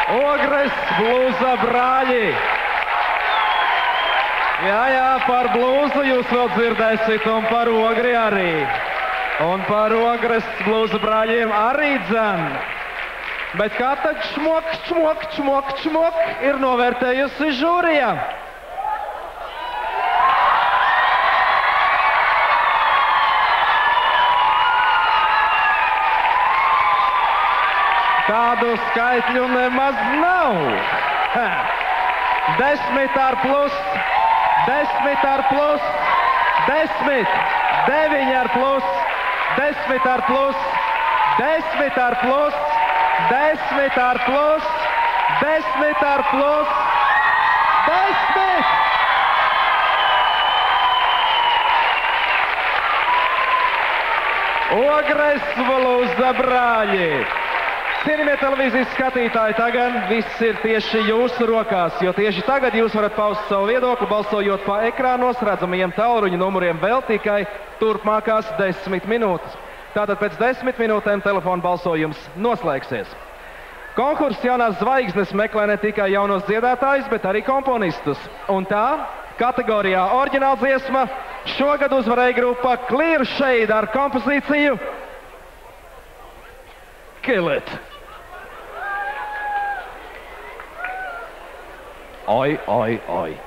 Ogres blūza brāļi! Jā, par blūzu jūs vēl dzirdēsiet, un par ogri arī. Un par Ogres blūza brāļiem arī dzen. Bet kā tad čmok ir novērtējusi žūrija? Tādu skaitļu nemaz nav. 10 ar plus, 10 ar plus, 10, 9 ar plus, 10 ar plus, 10 ar plus, 10 ar plus, 10 ar plus, 10! Ogres blūza brāļi! Cienījamie televīzijas skatītāji, tagad viss ir tieši jūsu rokās, jo tieši tagad jūs varat paust savu viedokli, balsojot pa ekrānos redzamajiem tālruņa numuriem vēl tikai turpmākās 10 minūtes. Tātad pēc 10 minūtēm telefona balsojums noslēgsies. Konkurss Jaunās zvaigznes meklē ne tikai jaunos dziedātājus, bet arī komponistus. Un tā, kategorijā oriģināldziesma šogad uzvarēja grupa Clear Shade ar kompozīciju Kill It. Oi, oi, oi.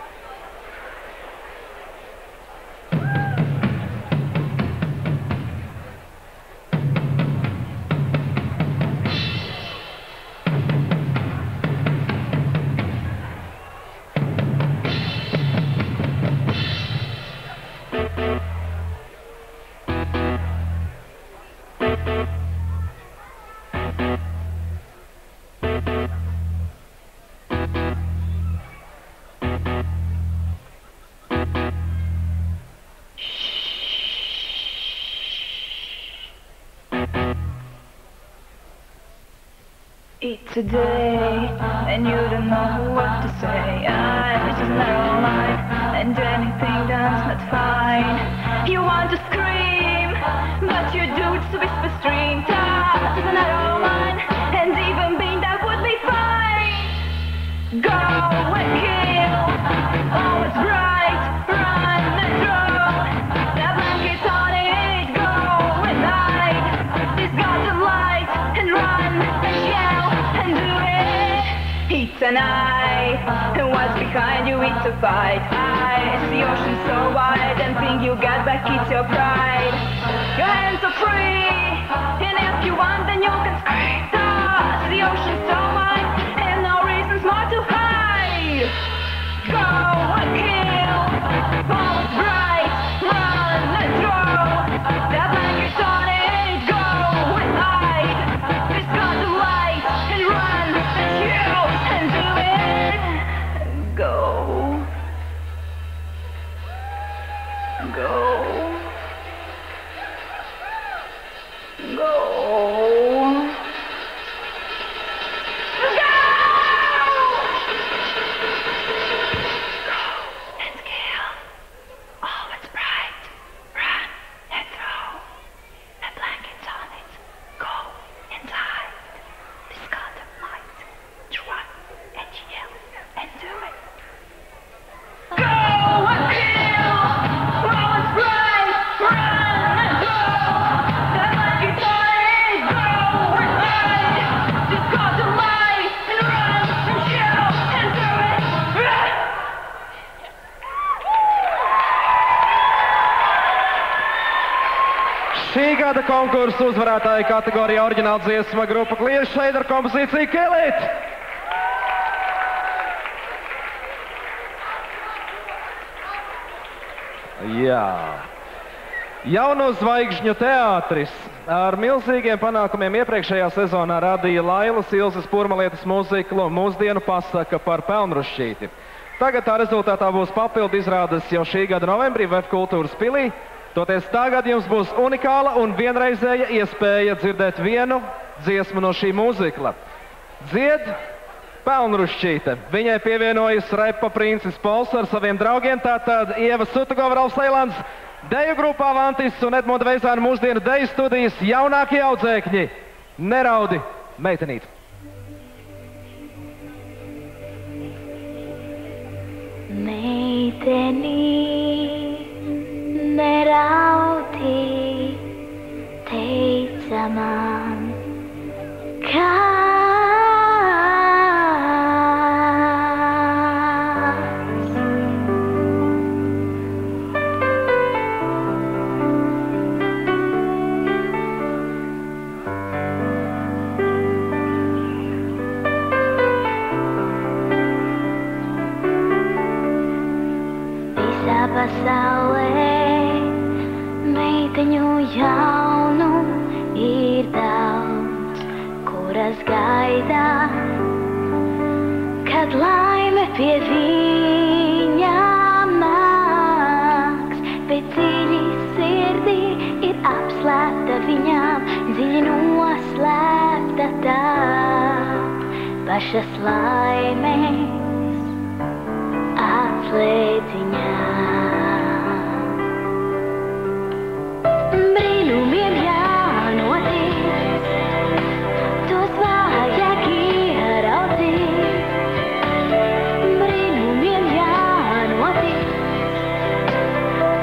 It's a day, and you don't know what to say. I just narrow line, and anything that's not fine. You want to scream, but you do it to whisper stream. That's a narrow line, and even being that would be fine. Go and kill, oh it's bright, run and throw. That blanket on it, go and hide. It's got the light, and run and yell. It's an eye, and what's behind you, it's a fight. I see the ocean so wide, and think you got back, it's your pride. Your hands are free, and if you want, then you can scream. The ocean so wide, and no reasons more to hide. Go and kill, oh it's bright, run and throw. That blanket's on it, go and hide. It's got the light, and run and yell. Go. Go. Go. Šī gada konkursa uzvarētāja kategorijā oriģināldziesma grupa Clear Shade ar kompozīciju Kill It! Jā. Jauno zvaigžņu teātris ar milzīgiem panākumiem iepriekšējā sezonā radīja Lailas Ilzes Purmalietes mūziklu Mūsdienu pasaka par pelnrušķīti. Tagad tā rezultātā būs papildu izrādes jau šī gada novembrī VF kultūras pilī. Toties tagad jums būs unikāla un vienreizēja iespēja dzirdēt vienu dziesmu no šī mūzikla. Dzied Pelnrušķīte. Viņai pievienojas repa princis Pols ar saviem draugiem, tātad Ieva Sutagova, Ralfs Eilands, deju grupā Vantis un Edmunda Veizāna mūsdienu deju studijas jaunākie audzēkņi. Neraudi, meitenīt! Meitenī, neraudi, teica man, pasaulē meiteņu jaunu ir daudz, kuras gaida, kad laime pie viņām nāks, bet dziļi sirdī ir apslēpta viņām, dziļi noslēpta tā pašas laimes atslēdziņā. Brīnumiem jānotiek, tos vajag ieraudzīt. Brīnumiem jānotiek,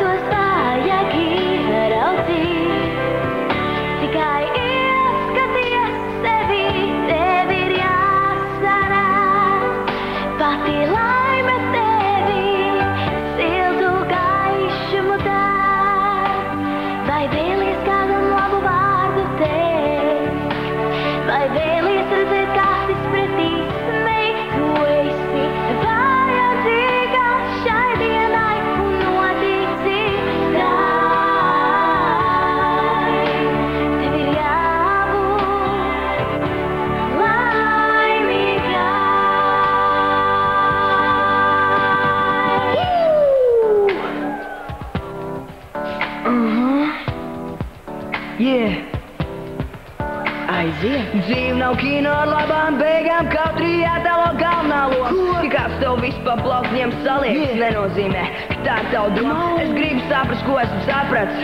tos vajag ieraudzīt. Tikai ieskaties sevi, tev ir jāsarās. Pati laime tevi siltu gaišumu dāv. Vai vēlies kādam labu vārdu teikt? Vai vēlies redzēt, kāds pretī smej? Tu esi vajadzīga šai dienai un notici tai. Tev ir jābūt laimīgai. Yeah. Aiziet! Dzīve nav kino ar labām beigām, kaut arī jātalo galvenā loma. Ja kāds tev viss pa plaukņiem saliekas, nenozīmē, ka tā ir tava doma. Es gribu saprast, ko esmu saprats.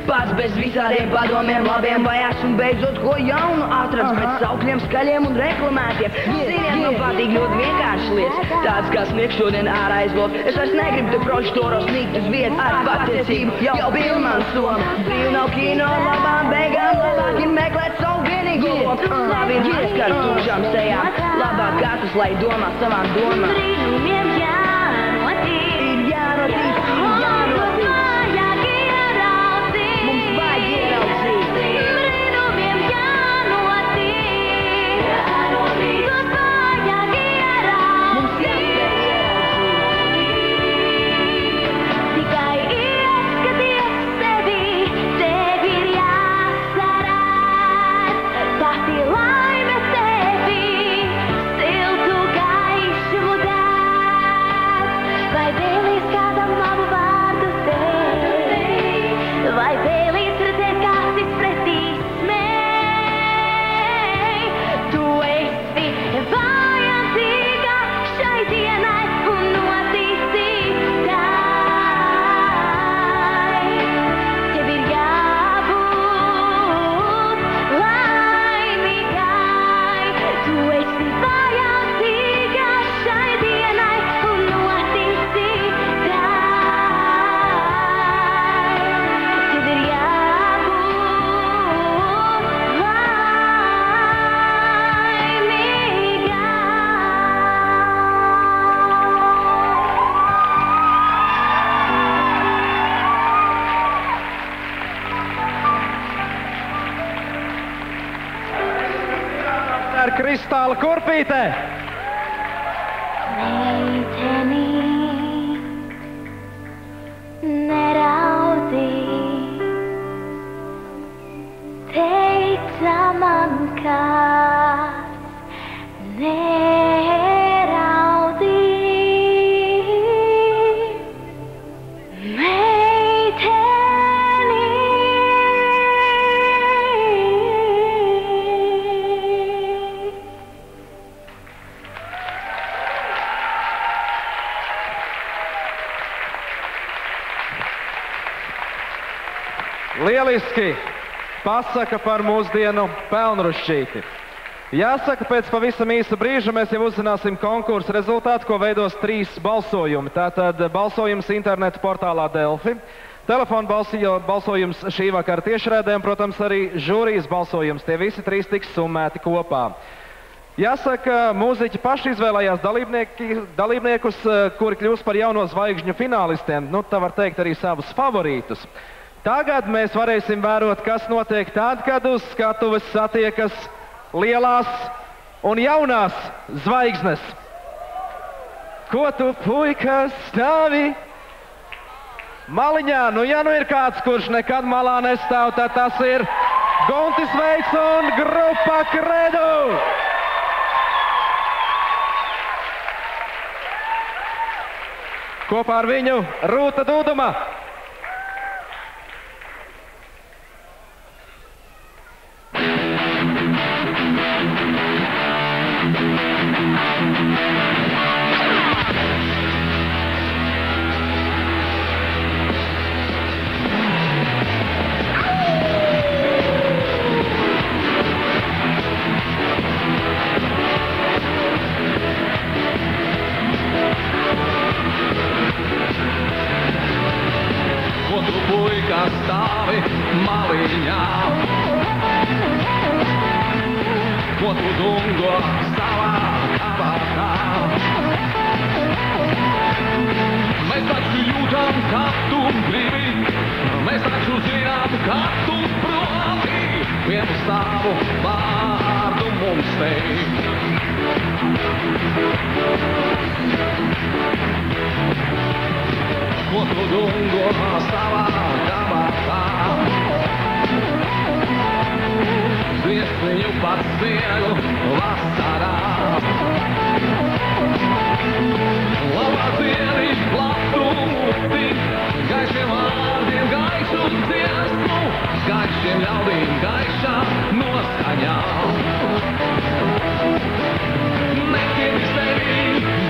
Pats bez visādiem padomiem labiem, vai esmu beidzot ko jaunu atrads. Pēc saukļiem skaļiem un reklamētiem. Ziniet, man patīk ļoti vienkārši lietas, tāds kā sniegs šodien ārā aizlot. Es vairs negribu te prožitoros nīkt uz vietas ar patiesību, jau pilnman soma. Dzīve nav kino ar labām beigām, labāk ir meklēt savu vienīgo lomu. Labi ir aizskart tūšām sejām, labāk katrs, lai domā savām domām. Brīnumiem jānotiek, Ir jānotiek, ir jānotiek. vajag ieraudzīt. Mums vajag ieraudzīt. Brīnumiem jānotiek, tos vajag ieraudzīt. Mums jāspēj ieraudzīt. Tikai ieskaties sevi, tev ir jāsarās. Pati laime tevi siltu gaišumu dāv. Vai vēlies kādam labu vārdu teikt? Vai vēlies redzēt, kāds ir pretī smej? Tu esi vajadzīga šai dienai un notici tai. Tev ir jābūt laimīgai. Tu esi vajadzīga šai dienai un notici tai. Tev ir jābūt Ar Kristāla Kurpīte! Meitenī, neraudi, teica man kāds, neraudi. Lieliski! Pasaka par mūsdienu pelnrušķīti. Jāsaka, pēc pavisam īsa brīža mēs jau uzzināsim konkursu rezultātu, ko veidos 3 balsojumi. Tātad balsojums internetu portālā Delfi, telefona balsojums šī vakara tiešraidē un, protams, arī žūrijas balsojums. Tie visi 3 tiks summēti kopā. Jāsaka, mūziķi paši izvēlējās dalībniekus, kuri kļūs par jauno zvaigžņu finālistiem. Nu, tā var teikt arī savus favorītus. Tagad mēs varēsim vērot, kas notiek tad, kad uz skatuves satiekas lielās un jaunās zvaigznes. Ko tu, puika, stāvi maliņā? Nu, ja nu ir kāds, kurš nekad malā nestāv, tad tas ir Guntis Veids un grupa Kredu. Kopā ar viņu Rūta Dūduma. Ko tu, puika, stāvi maliņā? Ko tu dungo savā kabatā? Mēs taču jūtam, kā tu gribi, mēs taču zinām, kā tu proti, vienu savu vārdu mums teikt. Ko tu dungo savā kabatā? Dzies viņu par sniegu vasarā. Labā ziedi, platu muti, gaišiem vārdiem gaišu dziesmu, gaišiem ļaudīm gaišā noskaņā. Nekiedi sevi,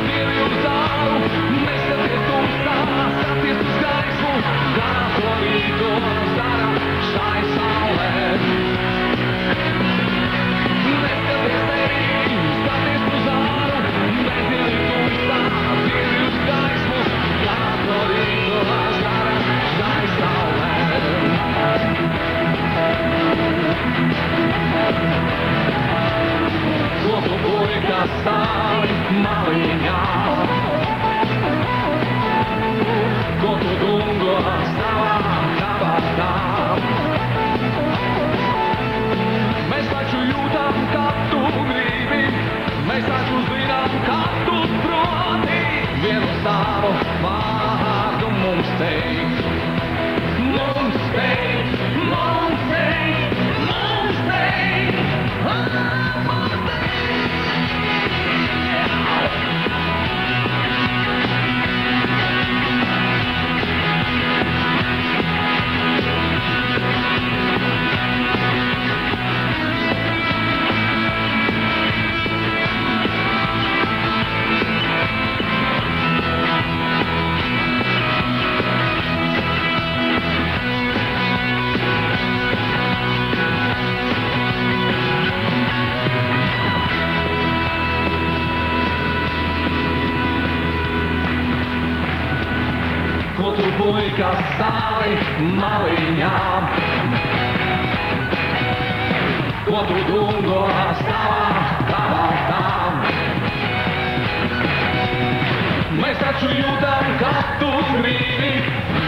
divi uz āru, neskaties tumsā, skaties uz gaismu, kā to rīto zara šai saulē. Neskaties sevi, skaties uz āru, nekiedi tumsā, divi uz gaismu, kā to rīto zara šai saulē. Ko tu, puika, stāvi maliņā? Ko tu dungo savā kabatā? Mēs taču jūtam, kā tu gribi, mēs taču zinām, kā tu proti, vienu savu vārdu mums teikt. Mums teikt, mums teikt, mums teikt, mums teikt. Ko tu, puika, stāvi maliņā? Ko tu dungo savā kabatā? Mēs taču jūtam, kā tu gribi,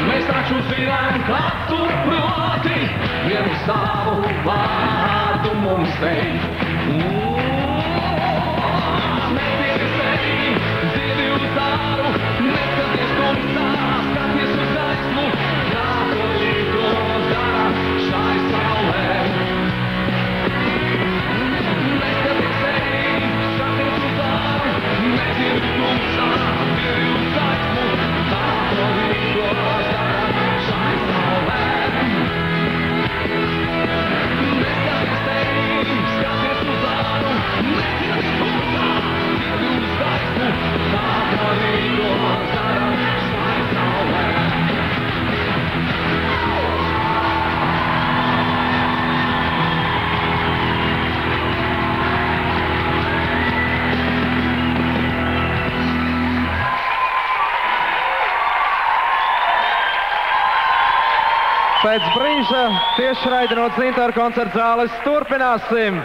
mēs taču zinām, kā tu proti, vienu savu vārdu mums teikt. Nepiedi sevi, dziedi uz āru, neskaties tumsā, skaties uz gaismu, kā to rīto zara šai saulē. Neskaties sevi, skaties uz āru, nedziedi tumsā, dziedi uz gaismu, kā to rīto zara šai saulē. Neskaties sevi, skaties uz āru, nedziedi tumsā, dziedi uz gaismu, Pēc brīža tiešraidi no Dzintaru koncerta zāles turpināsim.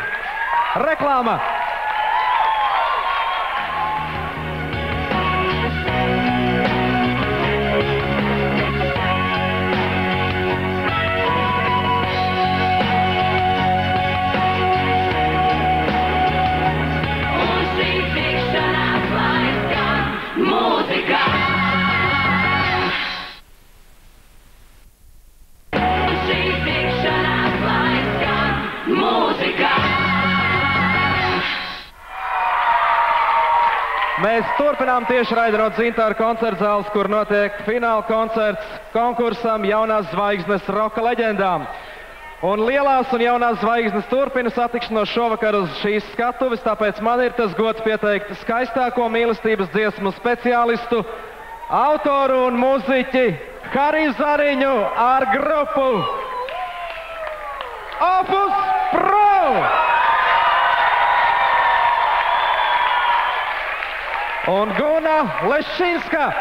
Reklāma! Mēs turpinām tiešraidi no Dzintaru koncerta zāles, kur notiek fināla koncerts konkursam Jaunās zvaigznes roka leģendām. Un lielās un jaunās zvaigznes turpina satikšanos šovakar uz šīs skatuves, tāpēc man ir tas gods pieteikt skaistāko mīlestības dziesmu speciālistu, autoru un mūziķi Hariju Zariņu ar grupu Opus Pro! Un Guna Lešinska.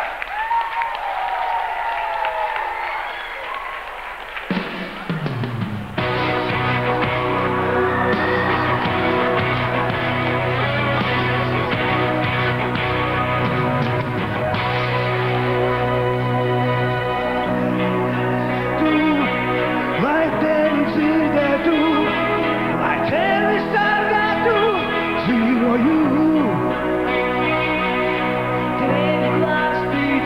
Tevi glābstī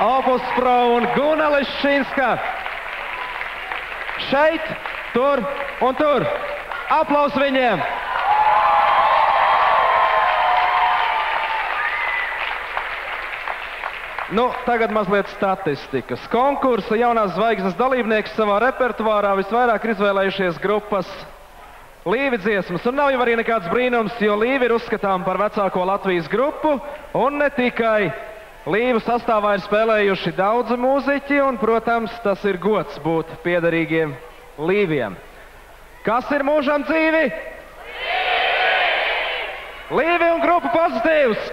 Opus Pro un Guna Leščinska. Šeit, tur un tur. Aplaus viņiem! Nu, tagad mazliet statistikas. Konkursa jaunās zvaigznes dalībnieki savā repertuārā visvairāk ir izvēlējušies grupas Līvi dziesmas. Un nav jau arī nekāds brīnums, jo Līvi ir uzskatām par vecāko Latvijas grupu. Un ne tikai Līvu sastāvā ir spēlējuši daudzi mūziķi, un, protams, tas ir gods būt piederīgiem Līviem. Kas ir mūžam dzīvi? Līvi un grupa Pozitīvs!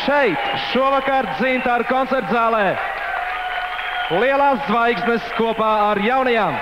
Šeit šovakar Dzintāru koncertzālē lielās zvaigznes kopā ar jaunajām.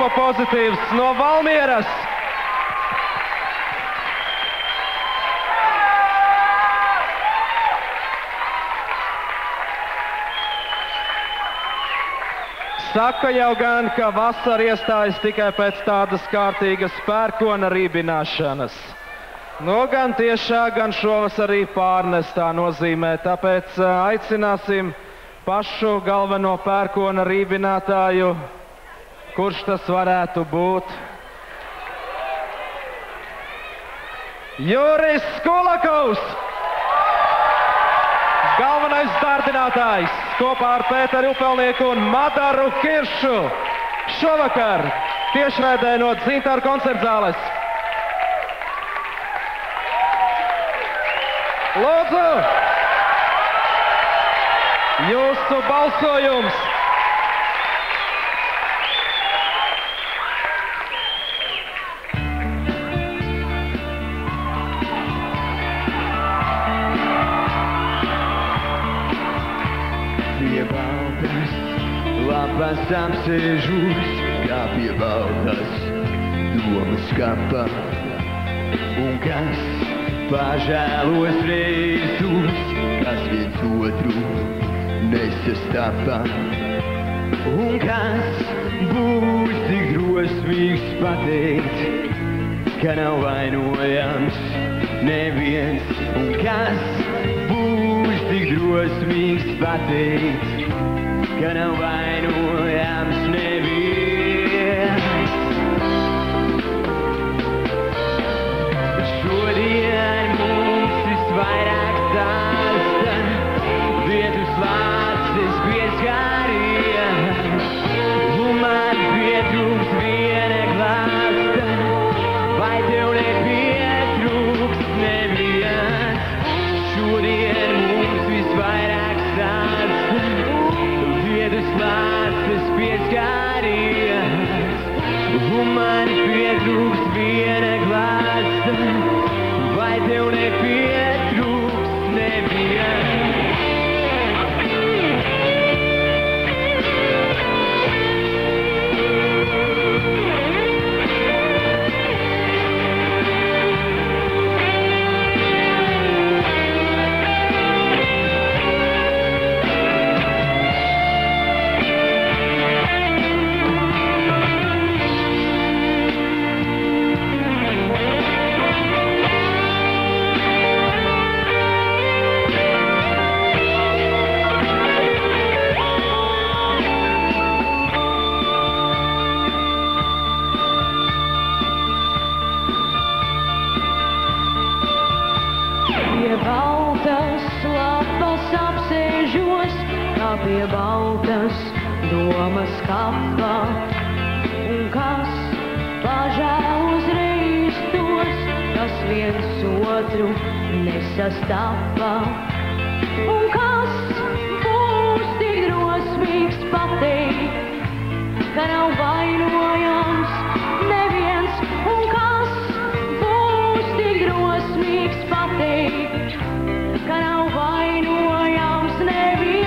grupa Pozitīvs no Valmieras. Saka jau gan, ka vasara iestājas tikai pēc tādas kārtīgas pērkona rībināšanas. Nu, gan tiešā, gan šovasarī pārnestā nozīmē, tāpēc aicināsim pašu galveno pērkona rībinātāju, kurš tas varētu būt. Juris Kulakovs! Galvenais dārdinātājs kopā ar Pēteru Upelnieku un Madaru Kiršu. Šovakar tiešraidē no Dzintāra koncertzāles. Lūdzu! Jūsu balsojums! Lapas apsēžos, kā pie baltas domas kapa. Un kas pažēlos reizus, kas viens otru nesastapa. Un kas būs tik drosmīgs pateikt, ka nav vainojams neviens. Un kas būs tik drosmīgs pateikt, ka nav vainojams neviens. Šodien mums visvairāk stāsta vietu slācis pieskāriens. Un man pietrūks viena glāsta, vai tev nepietrūks neviens. Šodien mums visvairāk stāsta slācis pieskāriens, un man pietrūks viena glāsta, vai tev nepietrūks neviens. Pie baltas domas kapa, un kas pažēl uzreiz tos, kas viens otru nesastapa. Un kas būs tik drosmīgs pateikt, ka nav vainojams neviens. Un kas būs tik drosmīgs pateikt, ka nav vainojams neviens.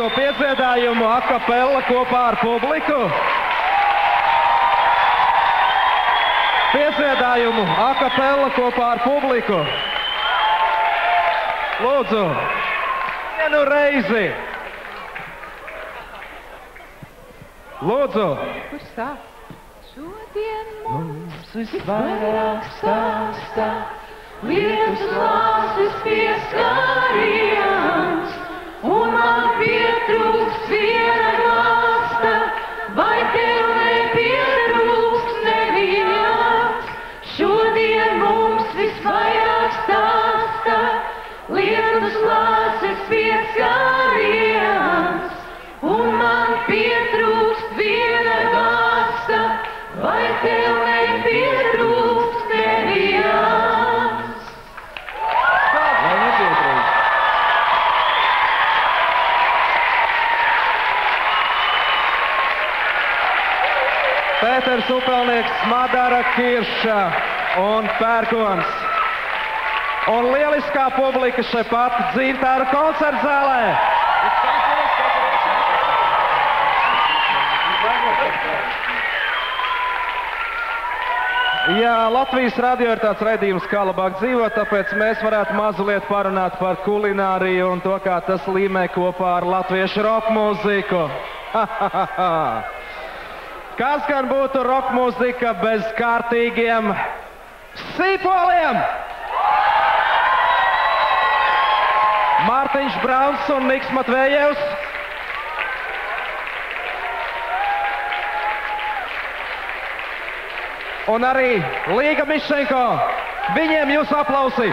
šo piedziedājumu a capella kopā ar publiku. Piedziedājumu a capella kopā ar publiku. Lūdzu, vienu reizi. Lūdzu. Kurš sāk? Šodien Mums visvairāk stāstā, lietus lāses pieskāriens, un man pietrūks viena glāsta, vai tev nepietrūks neviens. Šodien mums visvairāk stāstā, lietus lāses pieskāriens, un man pietrūks viena glāsta, vai tev nepietrūks neviens. Lai nepietrūks. Pēters Upelnieks, Madara Kirša un Pērkons. Un lieliskā publika šeit pat Dzīvtāra koncertzālē. Jā, Latvijas radio ir tāds raidījums, kā labāk dzīvot, tāpēc mēs varētu mazliet parunāt par kulināriju un to, kā tas līmē kopā ar latviešu rokmūziku. Kas gan būtu rokmūzika bez kārtīgiem sīpoliem? Mārtiņš Brauns un Niks Matvējevs. Un arī Līga Mišenko. Viņiem jūsu aplausi.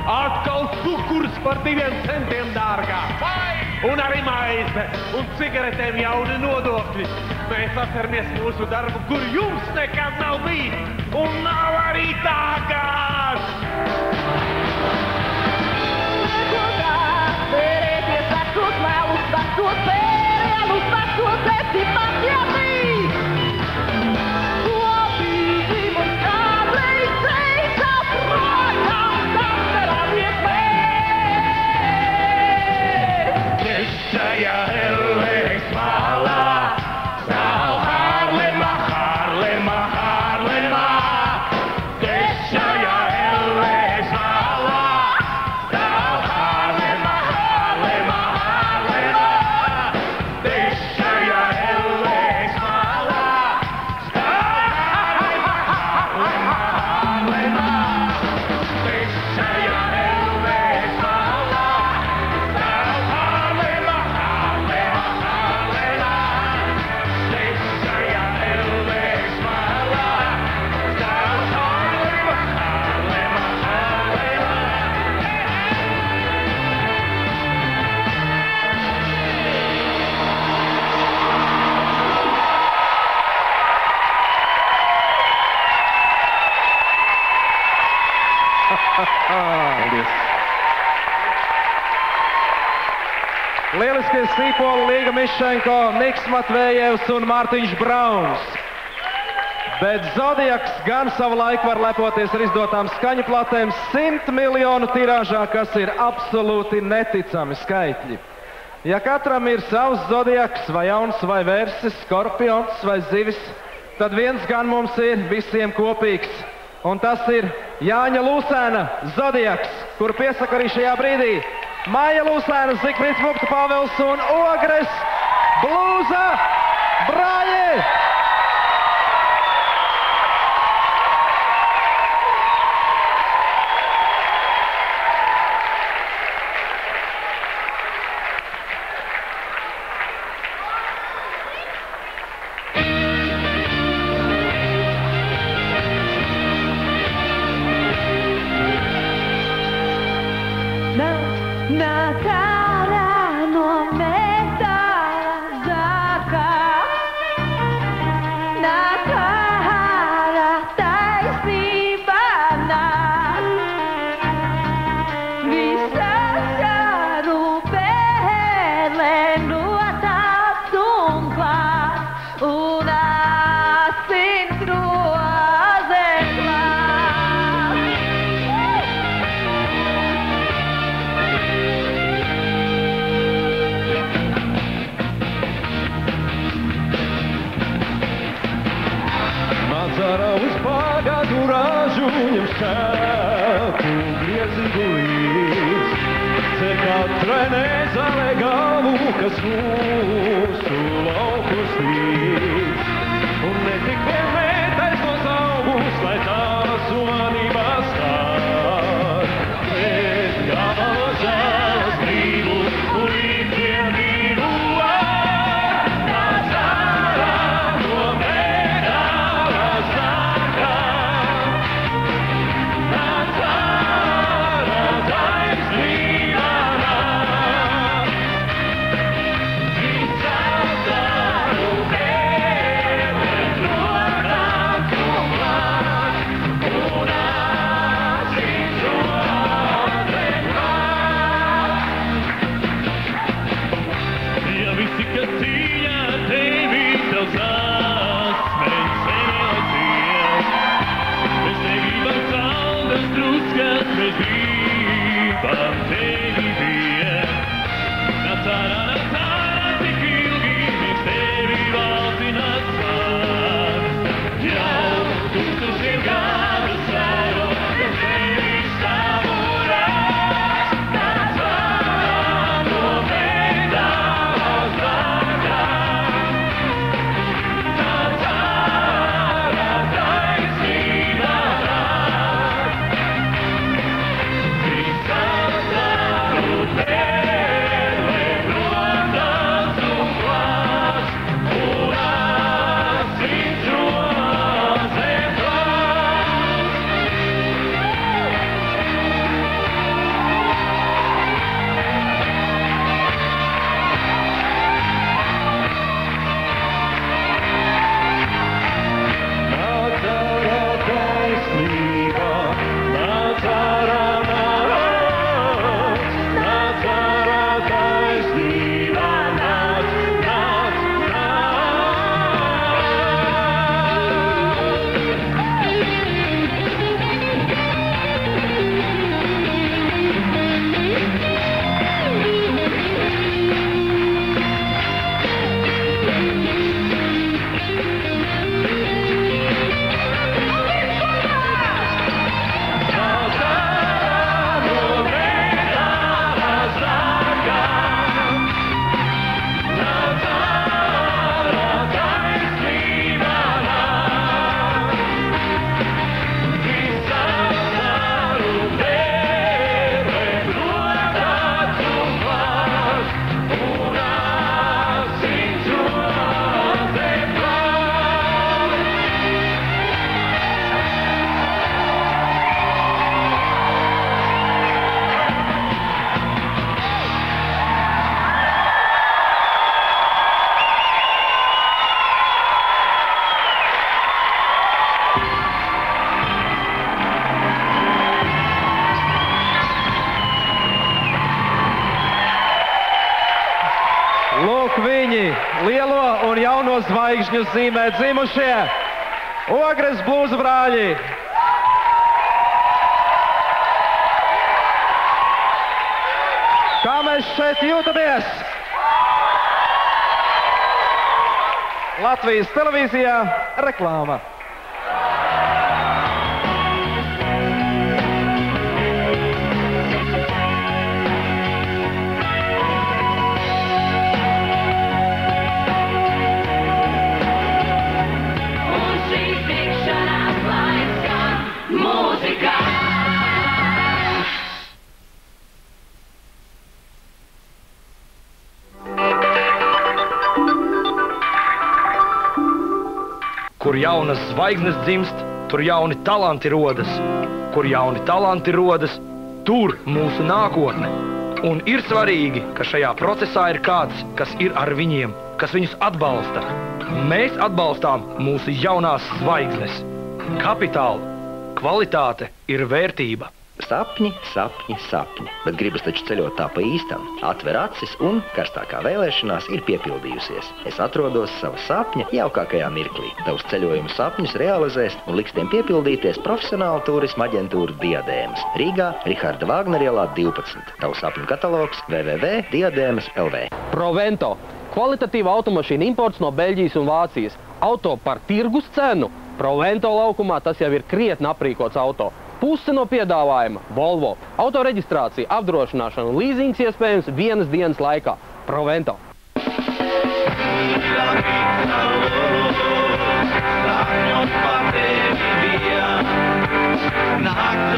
Atkal cukurs par 2 centiem dārgāk. Un arī maize un cigaretēm jauni nodokļi. Mēs atceramies mūsu darbu, kur jums nekad nav bijis. Un nav arī tagad. Cerieties vecos melus, vecos pērienus, vecos esi patiesī. Kopīgi mums kādreiz teica projām, saskaramies mēs. Šajā ellēs malā stāv Harlema, Harlema, Harlema. Šajā ellēs malā Olimpijskie sīpoli Līga Mišenko, Niks Matvējevs un Mārtiņš Brauns. Bet Zodiaks gan savu laiku var lepoties ar izdotām skaņu platēm 100 miljonu tirāžā, kas ir absolūti neticami skaitļi. Ja katram ir savs Zodiaks, vai jauns, vai vērsis, skorpions vai zivis, tad viens gan mums ir visiem kopīgs. Un tas ir Jāņa Lūsēna Zodiaks, kur piesaka arī šajā brīdī Maija Lūsēna, Zigfrīds Mukta Pāvels un Ogres Blūza Brāļi! zvaigžņu zīmē dzimušie Ogres blūzu brāļi. Kā mēs šeit jūtamies? Latvijas televīzijā reklāma. Kur jaunas zvaigznes dzimst, tur jauni talanti rodas. Kur jauni talanti rodas, tur mūsu nākotne. Un ir svarīgi, ka šajā procesā ir kāds, kas ir ar viņiem, kas viņus atbalsta. Mēs atbalstām mūsu jaunās zvaigznes. Kapitāli, kvalitāte ir vērtība. Sapņi, sapņi, sapņi, bet gribas taču ceļot tā pa īstam. Atver acis un karstākā vēlēšanās ir piepildījusies. Es atrodos sava sapņa jaukākajā mirklī. Tavus ceļojumu sapņus realizēs un liks tiem piepildīties profesionāla turisma aģentūra Diadēmas. Rīgā, Riharda Vāgnera ielā 12. Tavu sapņu katalogs www.diadēmas.lv. Provento. Kvalitatīva automašīna imports no Beļģijas un Vācijas. Auto par tirgus cenu. Provento laukumā tas jau ir krietni aprīkots auto. Puse no piedāvājuma – Volvo. Autoreģistrācija, apdrošināšana un līzings iespējams vienas dienas laikā. Provento. Nacht